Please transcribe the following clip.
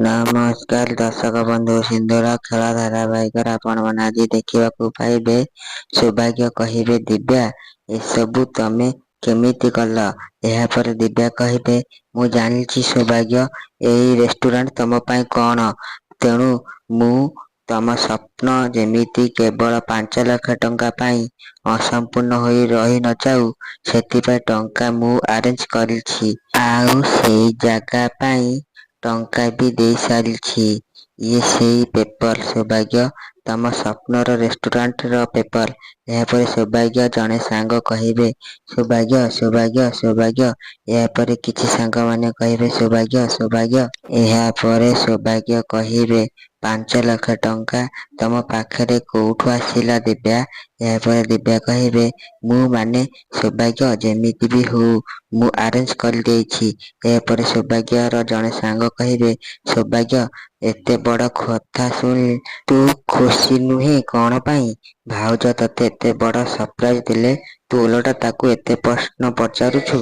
ନମସ୍କାର ଦର୍ଶକ ବନ୍ଧୁ, ସିନ୍ଦୁର ଖେଳ ଧାରାବାହିକରେ ଆପଣମାନେ ଆଜି ଦେଖିବାକୁ ପାଇବେ। ସୌଭାଗ୍ୟ କହିବେ, ଦିବ୍ୟା ଏସବୁ ତମେ କେମିତି କଲ? ଏହାପରେ ଦିବ୍ୟା କହିବେ, ମୁଁ ଜାଣିଛି ସୌଭାଗ୍ୟ, ଏଇ ରେଷ୍ଟୁରାଣ୍ଟ ତମ ପାଇଁ କଣ, ତେଣୁ ମୁଁ ତମ ସ୍ୱପ୍ନ ଯେମିତି କେବଳ 5 ଲକ୍ଷ ଟଙ୍କା ପାଇଁ ଅସମ୍ପୂର୍ଣ୍ଣ ହୋଇ ରହି ନଯାଉ, ସେଥିପାଇଁ ଟଙ୍କା ମୁଁ ଆରେଞ୍ଜ କରିଛି। ଆଉ ସେଇ ଜାଗା ପାଇଁ ଟଙ୍କା ବି ଦେଇ ସାରିଛି। ଇଏ ସେଇ ପେପର ସୌଭାଗ୍ୟ, ତମ ସ୍ୱପ୍ନର ରେଷ୍ଟୁରାଣ୍ଟର ପେପର। ଏହାପରେ ସୌଭାଗ୍ୟ ଜଣେ ସାଙ୍ଗ କହିବେ, ସୌଭାଗ୍ୟ ସୌଭାଗ୍ୟ ସୌଭାଗ୍ୟ। ଏହାପରେ କିଛି ସାଙ୍ଗମାନେ କହିବେ, ସୌଭାଗ୍ୟ ସୌଭାଗ୍ୟ। ଏହାପରେ ସୌଭାଗ୍ୟ କହିବେ, 5 ଲକ୍ଷ ଟଙ୍କା ତମ ପାଖରେ କୋଉଠୁ ଆସିଲା ଦିବ୍ୟା? ଏହାପରେ ଦିବ୍ୟା କହିବେ, ମୁଁ ମାନେ ସୌଭାଗ୍ୟ, ଯେମିତି ବି ହଉ ମୁଁ ଆରେଞ୍ଜ କରିଦେଇଛି। ଏହାପରେ ସୌଭାଗ୍ୟର ଜଣେ ସାଙ୍ଗ କହିବେ, ସୌଭାଗ୍ୟ ଏତେ ବଡ଼ କଥା ଶୁଣି ତୁ ଖୁସି ନୁହେଁ କଣ ପାଇଁ? ଭାଉଜ ତତେ ଏତେ ବଡ଼ ସରପ୍ରାଇଜ ଦେଲେ, ତୁ ଓଲଟା ତାକୁ ଏତେ ପ୍ରଶ୍ନ ପଚାରୁଛୁ।